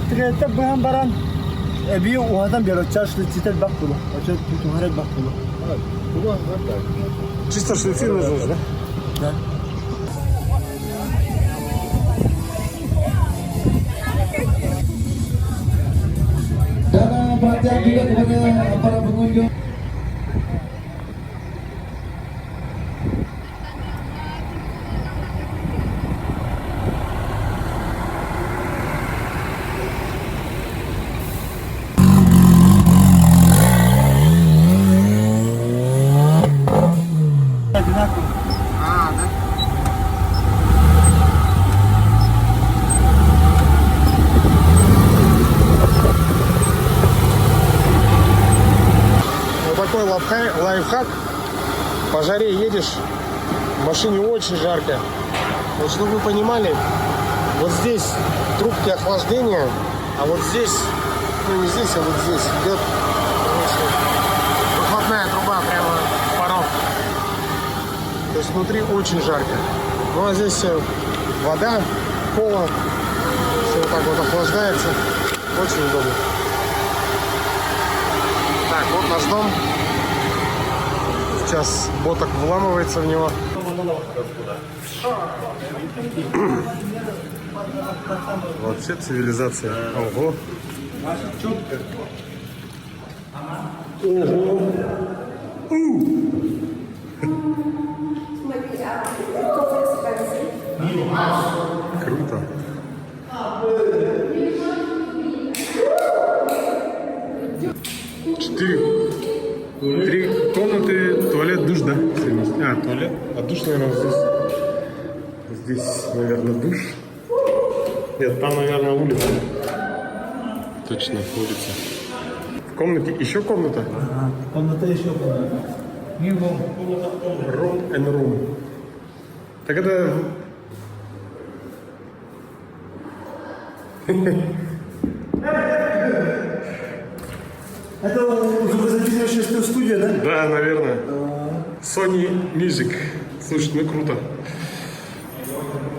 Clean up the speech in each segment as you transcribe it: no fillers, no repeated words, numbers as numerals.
تغيرت بهم بران أبي وهذا بيرجعش للتيتر بقوله عشان تهرب بقوله Чисто шлицы нужны, да? Да. Dan perhatian juga kepada para pengunjung. Такой лайфхак. По жаре едешь, в машине очень жарко. Вот чтобы вы понимали, вот здесь трубки охлаждения, а вот здесь, ну не здесь, а вот здесь идет выхлопная труба прямо в порог. То есть внутри очень жарко. Ну а здесь вода, кола, все вот так вот охлаждается. Очень удобно. Так, вот наш дом. Сейчас боток вламывается в него. Вообще цивилизация. Ого. Круто. Три комнаты, туалет, душ, да? А, туалет. А душ, наверное, вот здесь. Здесь, наверное, душ. Нет, там, наверное, улица. Точно, улица. В комнате еще комната? Ага, комната еще комната. Room and room. Так это... Это уже записывающаяся студия, да? Да, наверное. Sony Music. Слушай, ну круто.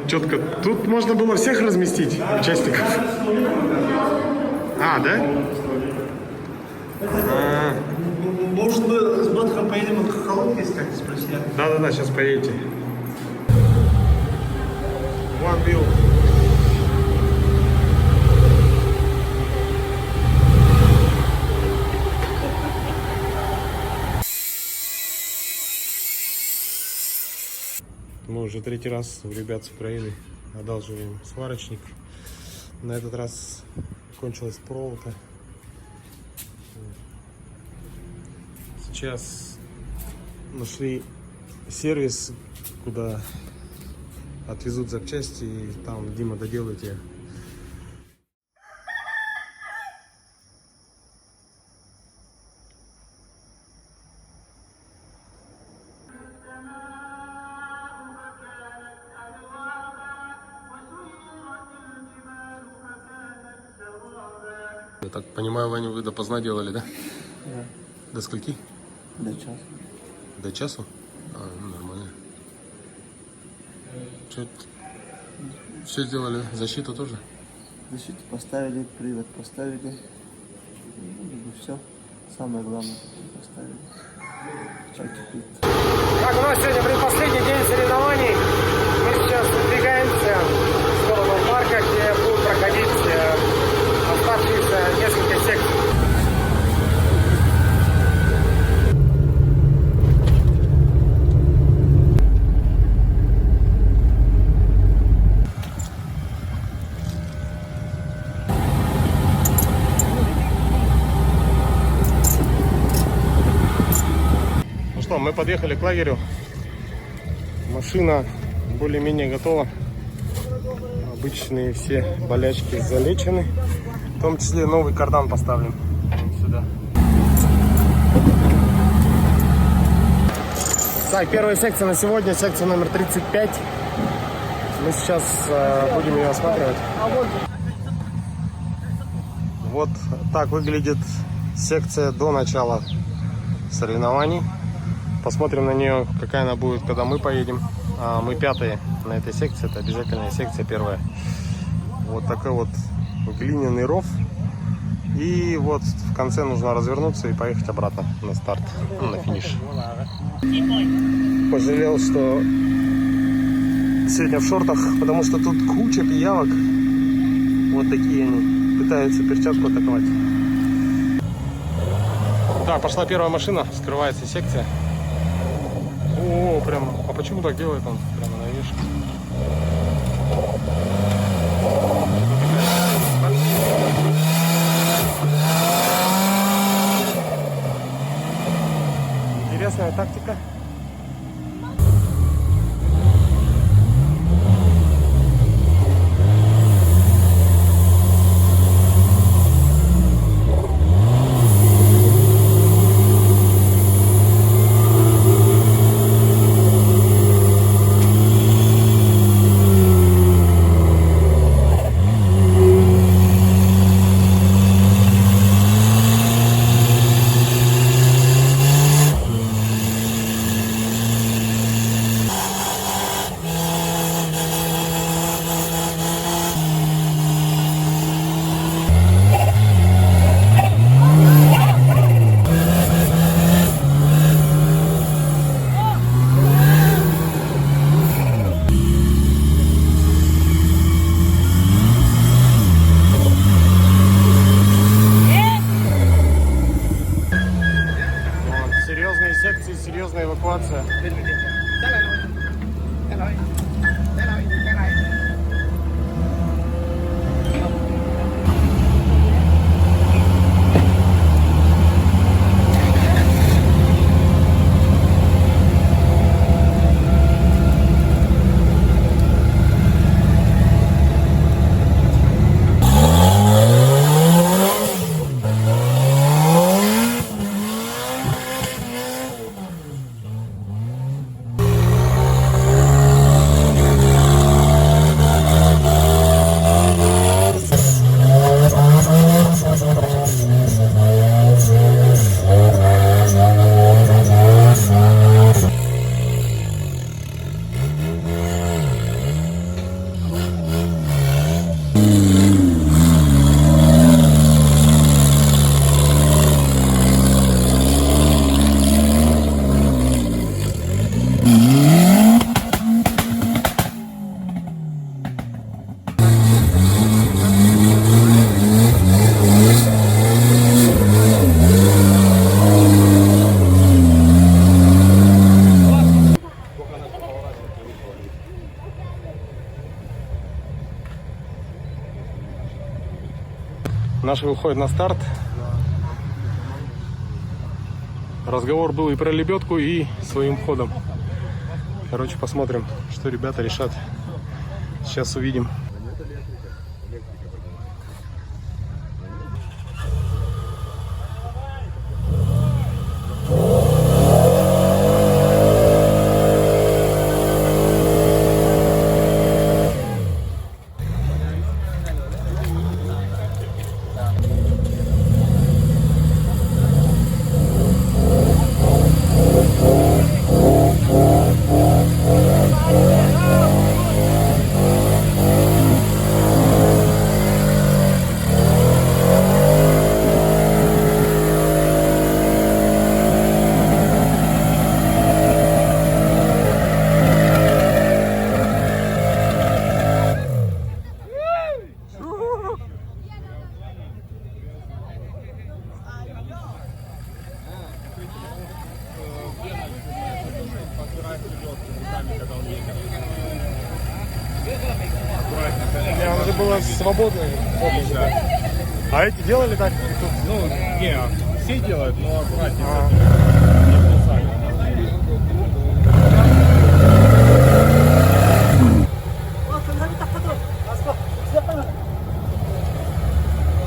Четко. Тут можно было всех разместить, участников. А, да? Может быть, с Ботхом поедем в Колумбию искать, спросили? Да, сейчас поедете. One Wheel. Мы уже третий раз у ребят с Украины одалживаем сварочник. На этот раз кончилась проволока. Сейчас нашли сервис, куда отвезут запчасти, и там Дима доделает ее. Я так понимаю, Ваню, вы допоздна делали, да? Да. До скольки? До часа. До часу? А, ну, нормально. Что, все сделали? Защиту тоже? Защиту поставили, привод поставили. Все. Самое главное поставили. Чай кипит. Так, у нас сегодня предпоследний день соревнований. Мы сейчас выдвигаемся в сторону парка, где будут проходить оставшиеся несколько секций. Ну что, мы подъехали к лагерю. Машина более-менее готова. Обычные все болячки залечены. В том числе новый кардан поставлен сюда. Так, первая секция на сегодня, секция номер 35. Мы сейчас будем ее осматривать. Вот так выглядит секция до начала соревнований. Посмотрим на нее, какая она будет, когда мы поедем. Мы пятые на этой секции, это обязательная секция первая. Вот такой вот глиняный ров. И вот в конце нужно развернуться и поехать обратно на старт, на финиш. Пожалел, что сегодня в шортах, потому что тут куча пиявок. Вот такие они. Пытаются перчатку атаковать. Так, пошла первая машина, скрывается секция. О, прям. А почему так делает он? Прямо на вишке. Интересная тактика. Серьезные секции, серьезная эвакуация. Наши выходят на старт. Разговор был и про лебедку, и своим ходом. Короче, посмотрим, что ребята решат. Сейчас увидим. Он же было свободный. А эти делали так? Ну, не, все делают, но аккуратнее.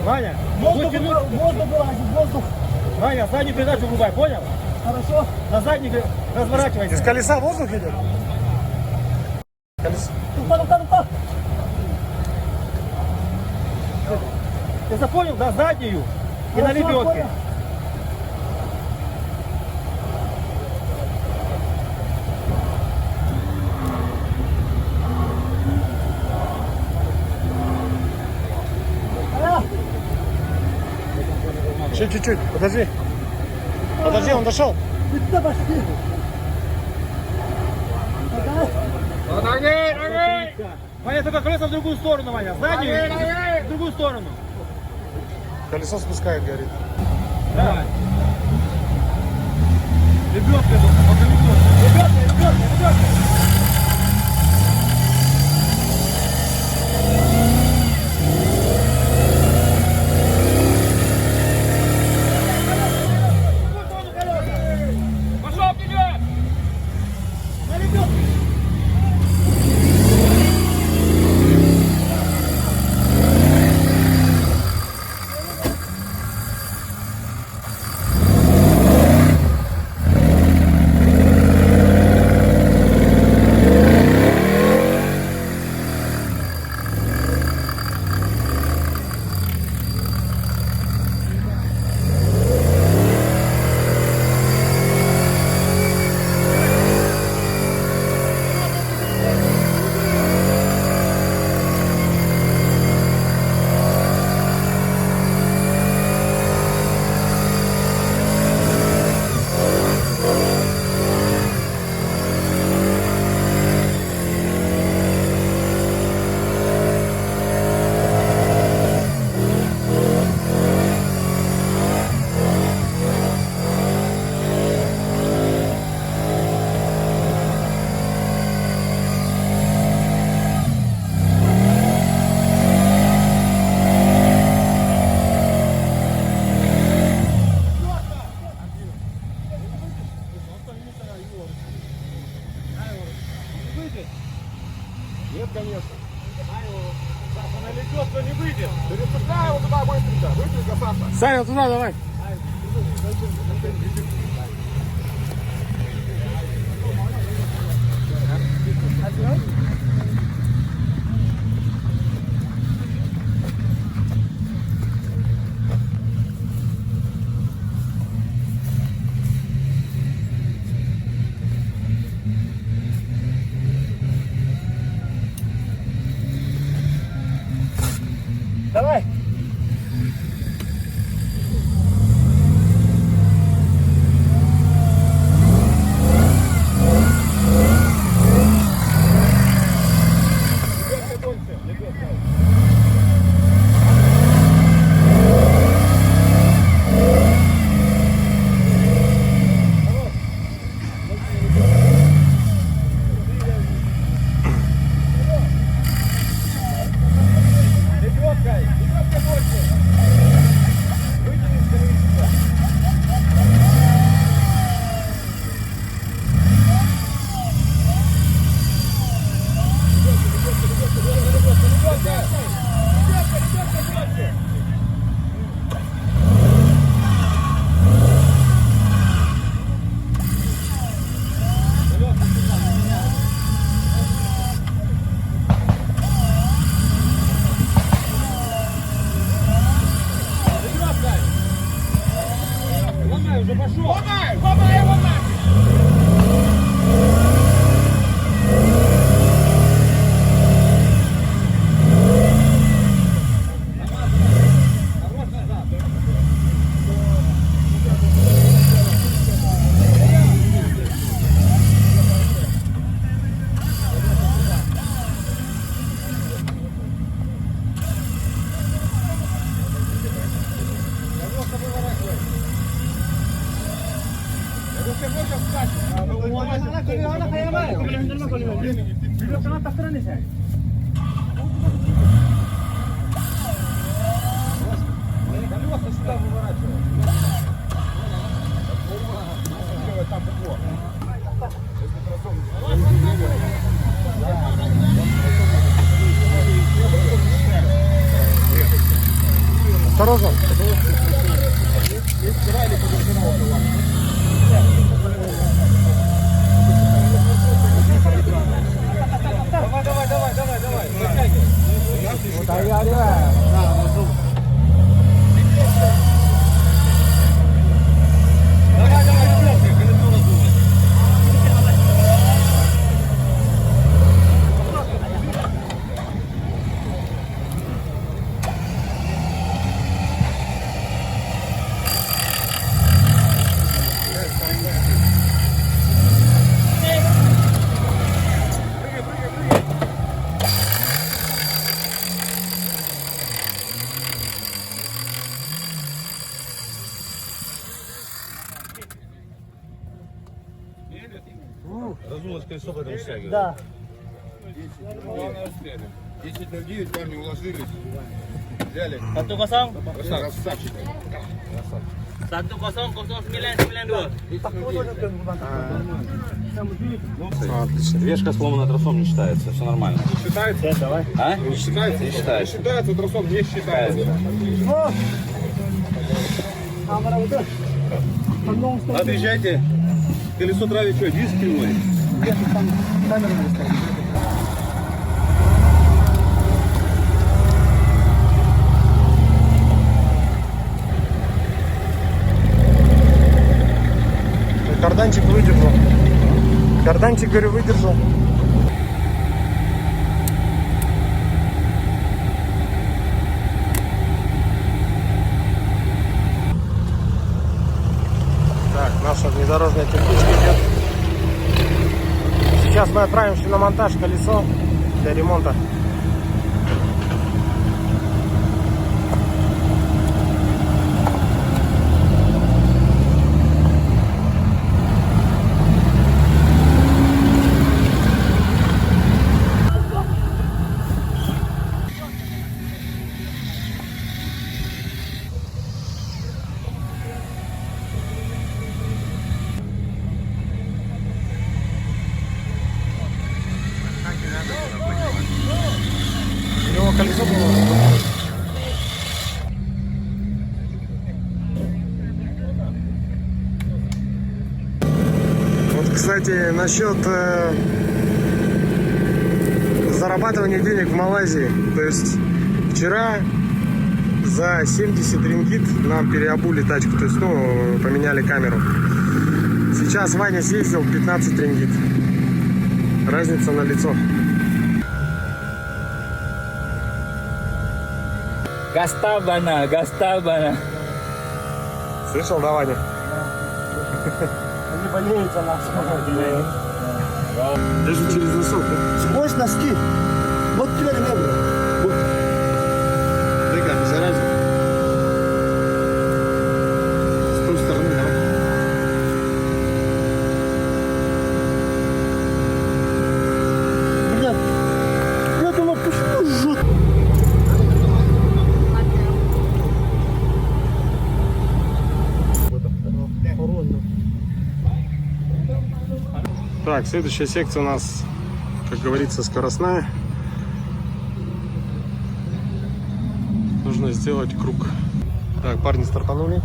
Ваня, Воздух вылазит, воздух. Ваня, заднюю передачу врубай, понял? Хорошо. На задней разворачивайся. Из колеса воздух идет? Ну-ка. Ты запомнил, да, заднюю и на лебедке. Еще чуть-чуть, подожди. Подожди, он дошел. Ты туда пошли. Ваня, только колеса в другую сторону, Ваня. Заднюю, в другую сторону. Колесо спускает, говорит. Давай. Лебедка, пока лебедка. Пошел вперед! На лебедку! Нет, конечно. Саша, на лебедку не выйдет. Перепускай его туда быстренько. Быстренько, Саша. Саня, туда давай. Давай. Уже пошел. Ломай, ломай его нафиг. Осторожно. колесо потом стягивает. Да. 10:09 парни уложились. Взяли. 1-0. Красавчик. Satu kosong 0992. Отлично. Вешка сломана тросом не считается, все нормально. Считается? Давай. А? Не считается? Не считается. Не считается, тросом не считается. О! Камера вот это. Одном стоит. Отъезжайте. Колесо травит что, диск кривой? Где-то там камера надо ставить. Карданчик выдержал. Карданчик, говорю, выдержал. Так, наша внедорожная техничка идет. Сейчас мы отправимся на монтаж колесо для ремонта. У него колесо было. Вот, кстати, насчет зарабатывания денег в Малайзии. То есть вчера за 70 рингит нам переобули тачку, то есть, ну, поменяли камеру. Сейчас Ваня съездил 15 рингит. Разница на лицо. Гастабана, Гастабана. Слышал, да, Ваня? Они болеют за нас. Даже через носок, да? Сквозь носки. Вот тебя не было. Вот. Ты как, зараза? С той стороны, да? Блин. Я думал, почему жжет? Так, следующая секция у нас, как говорится, скоростная. Нужно сделать круг. Так, парни стартанули.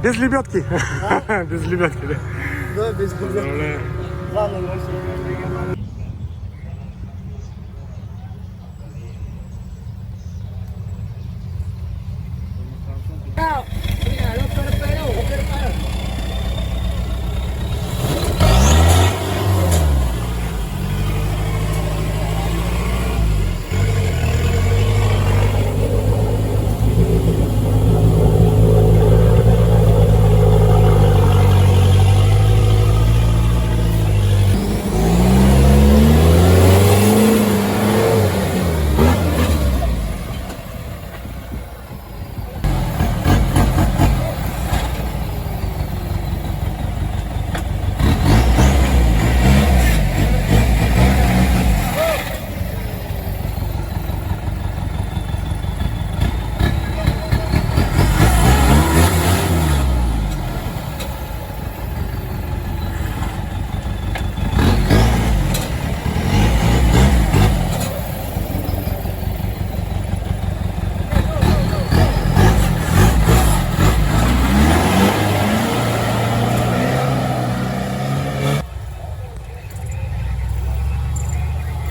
Без лебедки. Без лебедки, да. Да, без проблем. Поздравляю. Главное, мы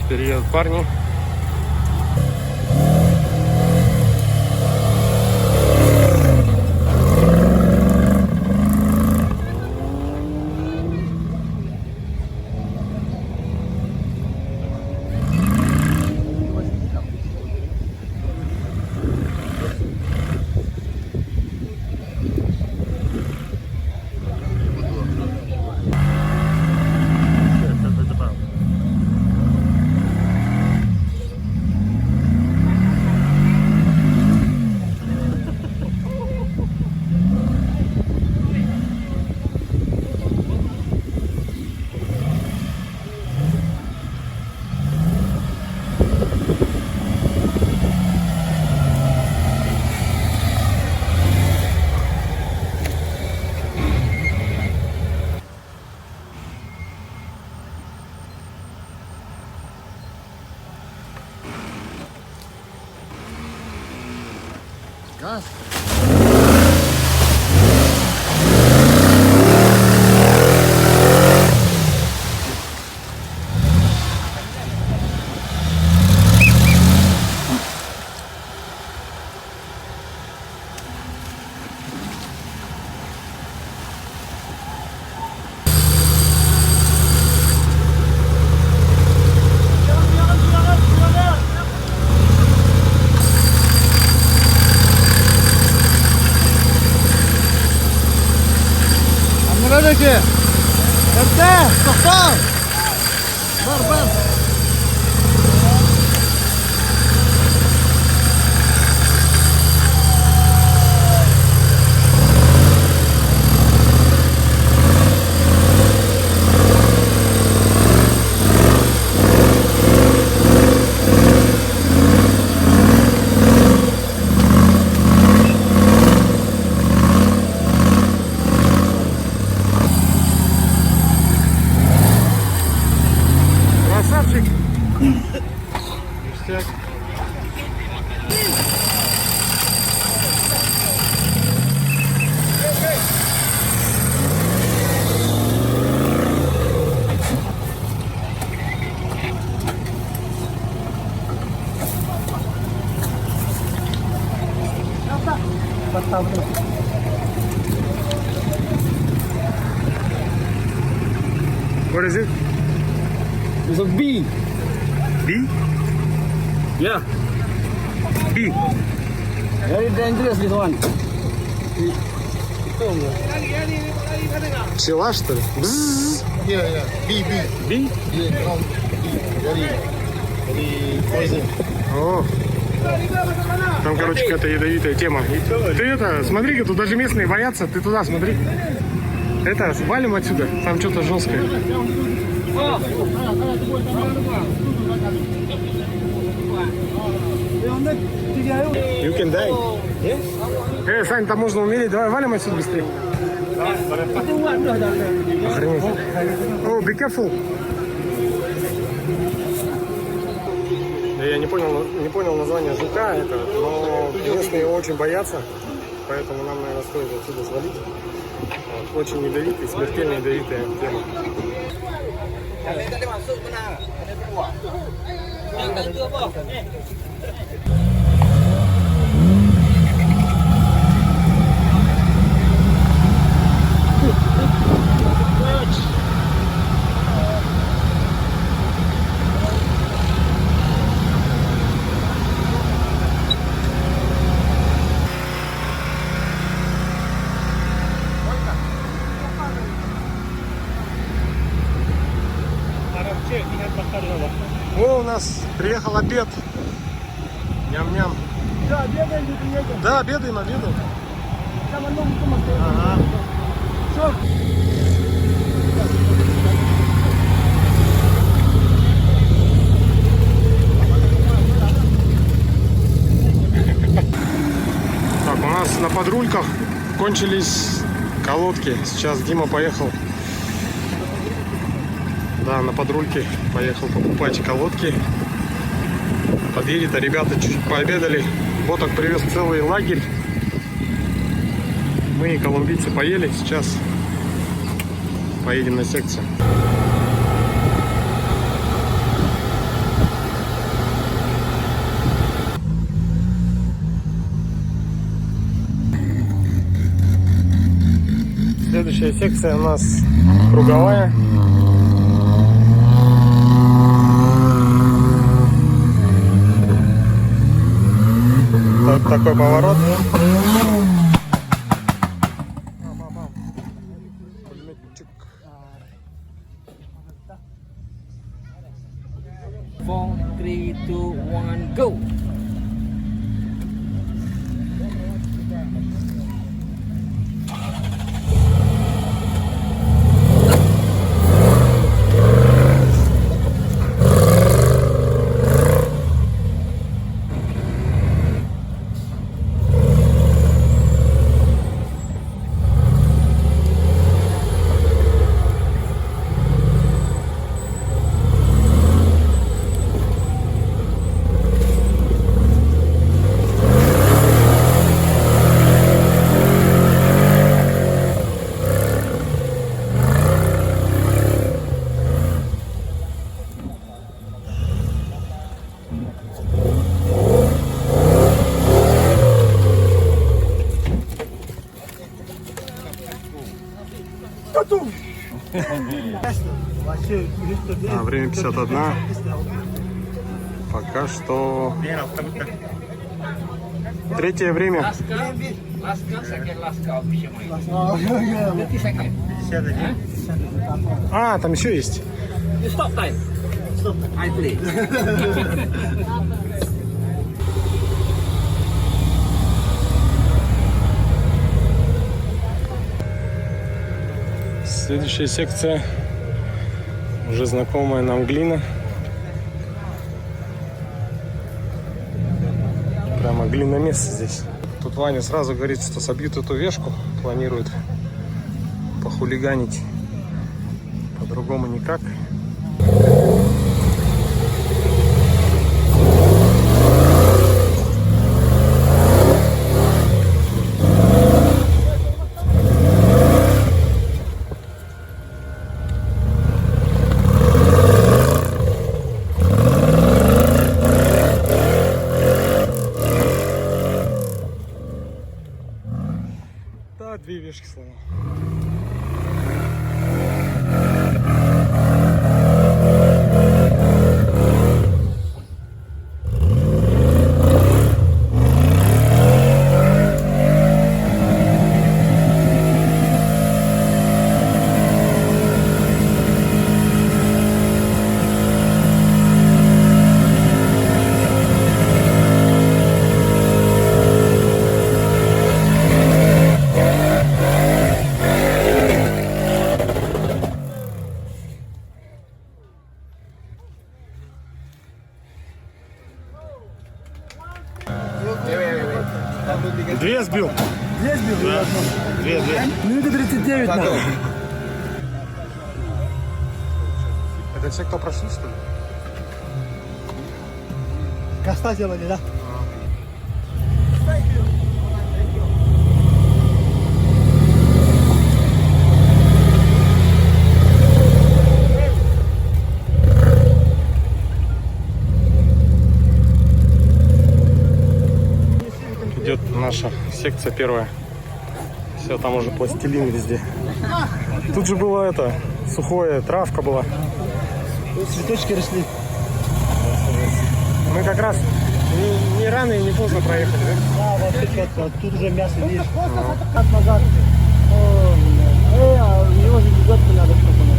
Переезд, парни. Nerede? Tohtan! Var. Красавчик. Ништяк. What is it? It's a bee. Bee? Yeah. Bee. Very dangerous this one. Пчела, что ли? Бззз. Yeah. B. Бee? Yeah, no, B. Very poison. О. Там, короче, какая-то ядовитая тема. Ты это, смотри-ка, тут даже местные боятся. Ты туда смотри. Это, валим отсюда. Там что-то жесткое. You can die. Сань, там можно умереть. Давай валим отсюда быстрее. Охренеть. О, be careful. Я не понял название жука, но местные его очень боятся, поэтому нам, наверное, стоит отсюда свалить. Вот, очень ядовитый, смертельно ядовитая тема. О, у нас приехал обед. Ням-ням. Да, обедаем, не приедем. Да, обедаем. Там одно стоит. Ага. Все. Так, у нас на подрульках кончились колодки. Сейчас Дима поехал. Да, на подрульке поехал покупать колодки. Подъедет, а ребята чуть пообедали. Боток привез целый лагерь. Мы, колумбийцы, поели. Сейчас поедем на секцию. Следующая секция у нас круговая. Такой поворот. Four, three, two, one, go. Время 51. Пока что третье время. А, там еще есть. Stop time. Stop. I play. Следующая секция. Уже знакомая нам глина. Прямо глиномес здесь. Тут Ваня сразу говорит, что собьют эту вешку. Планирует похулиганить. По-другому никак. Да, две вешки сломал. Две сбил. Две сбил? Да. Две. Минута 39 надо. Это все, кто прошли, что ли? Коста сделали, да? наша секция первая. Все, там уже пластилин везде. Тут же было это, сухое, травка была. Цветочки росли. Мы как раз не рано и не поздно проехали, да? Да, вот тут уже мясо видишь. Как назад. А у него же лебедку надо что-то.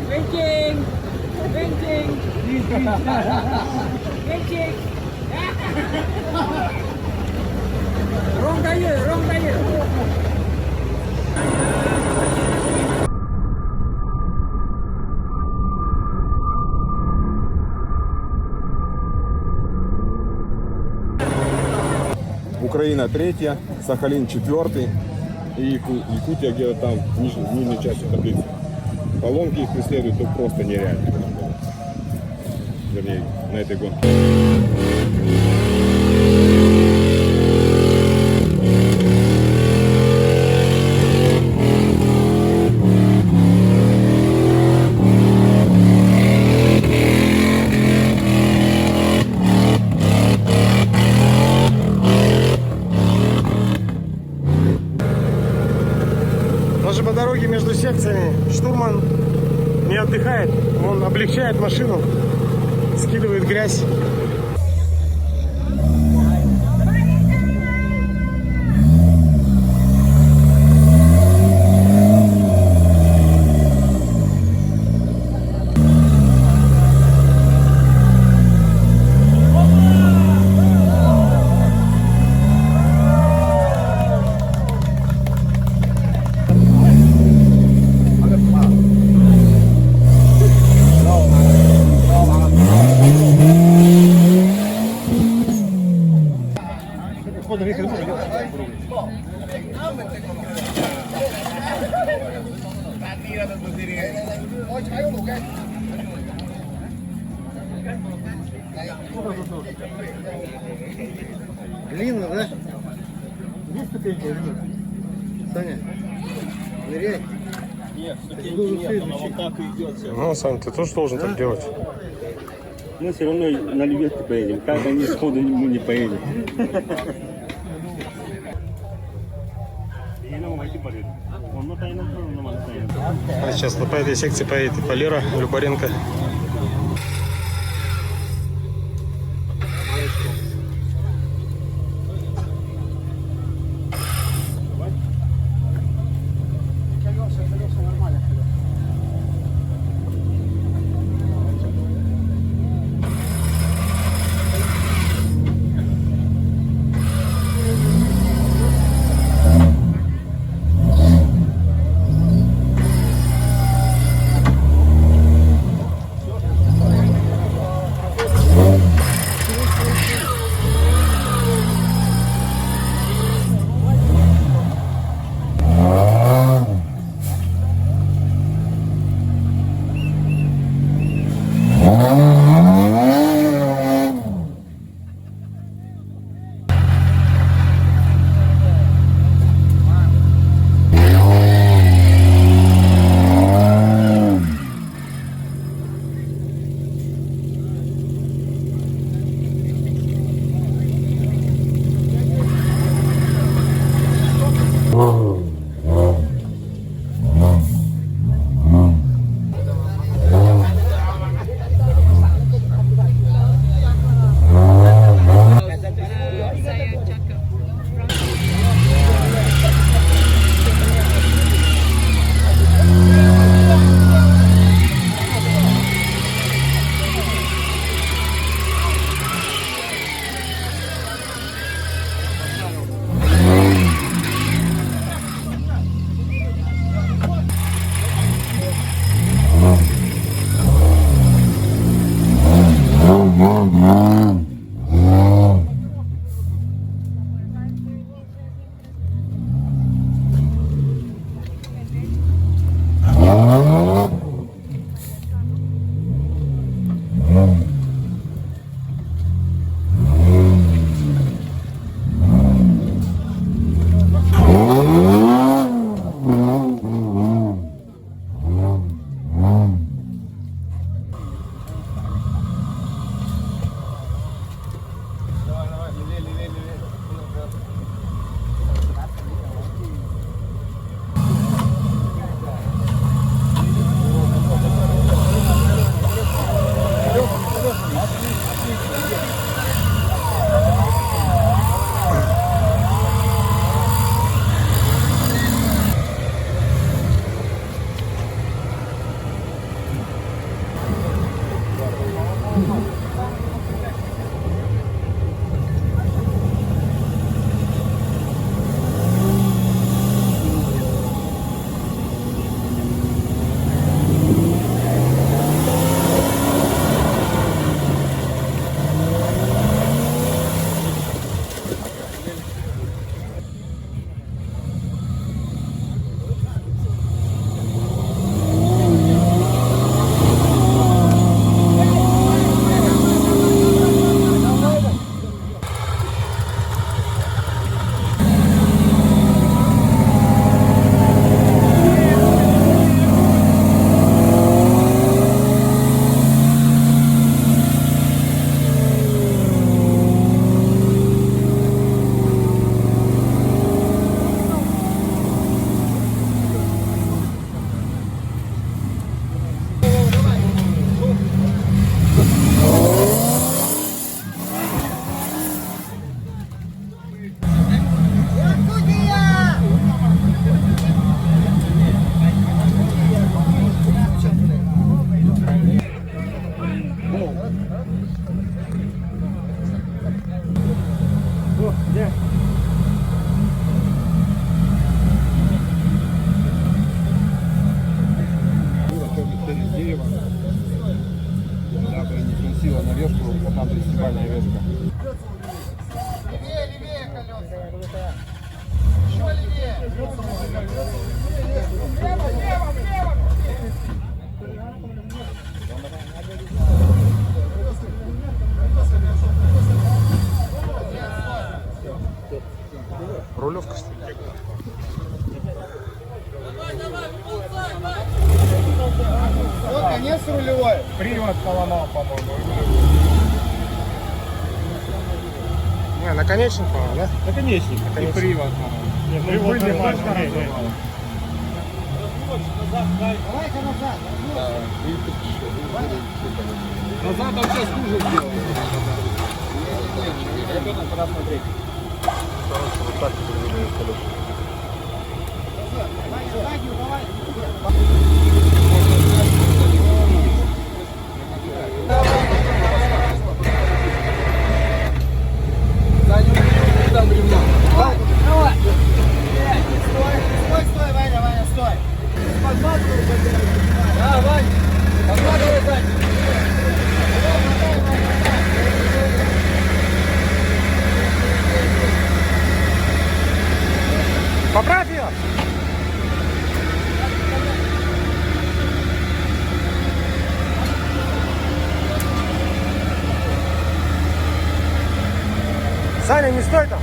Winking! Winking! Winking! Wrong tire! Wrong tire! Украина третья, Сахалин четвертый и Якутия где-то там в нижней части таблицы. Поломки их преследуют, то просто нереально. Вернее, на этой гонке. Даже по дороге между секциями штурман не отдыхает. Он облегчает машину, скидывает грязь. Длинно, да? Есть ступеньки или нет? Саня, ныряй. Нет, ступеньки нет, она вот так и идет. Ну, Сань, ты тоже должен так делать. Мы все равно на лебедке поедем. Как они сходу мы не поедем. А сейчас по этой секции поедет и Валера Любаренко. сделали из дерева. Да, некрасиво на вешку, а там 30-бальная вешка. Рулевка, что ли? Вот конец рулевой. Привод поломал, по-моему. Не, наконечник, по-моему, да? Наконечник. И привод, по-моему. Нет, привод нормально. Назад он сейчас хуже сделал. Ребята, пора смотреть. Вот так выглядит колесо. Там ремонт. Стой, Ваня, стой. Да, Вань, подматывай задний. Поправь ее! Саня, не стой там!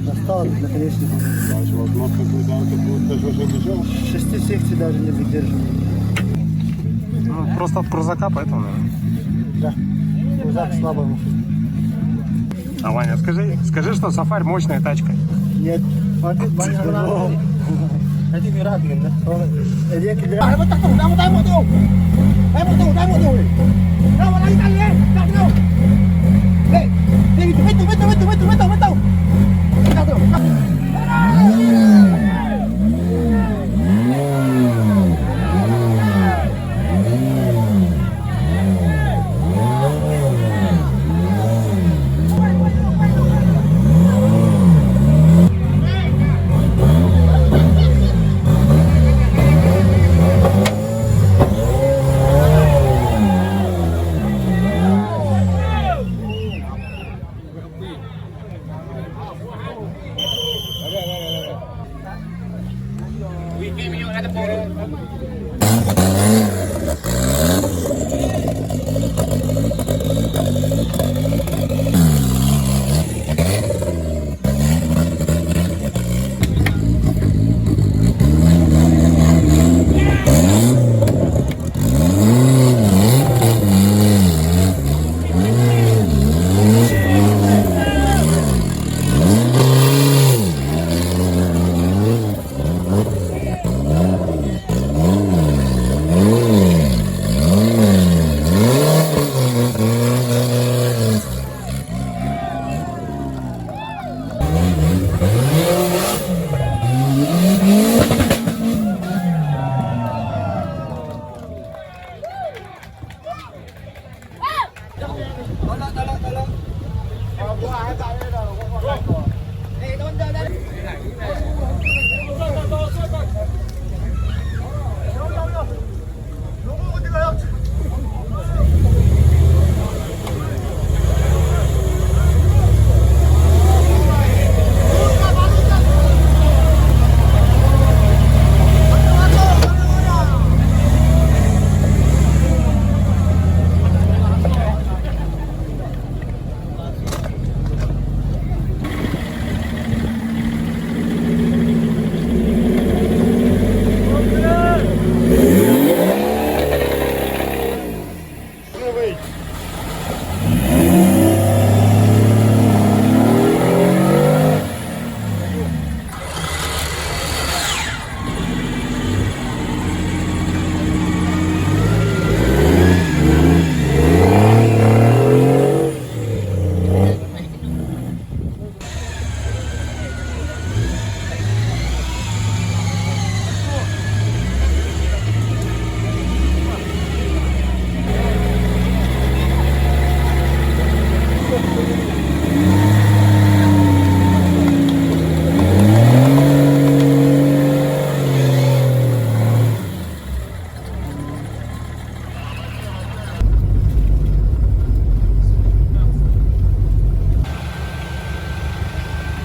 Достал наконечник. Даже 6 секций даже не выдерживает. Ну, просто от крузака, поэтому, наверное. Да. Крузак слабо. А, Ваня, скажи, что Сафарь мощная тачка. Нет. Ваня рад. Один не рад, да? Реки дрянь. Дай мотор!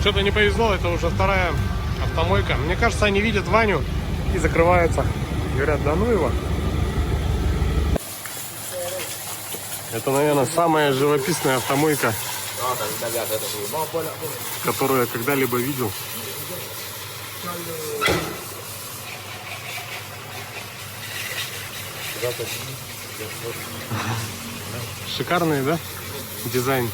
Что-то не повезло, это уже вторая автомойка. Мне кажется, они видят Ваню и закрываются. Говорят, да ну его. Это, наверное, самая живописная автомойка, которую я когда-либо видел. Шикарный, да? Дизайн.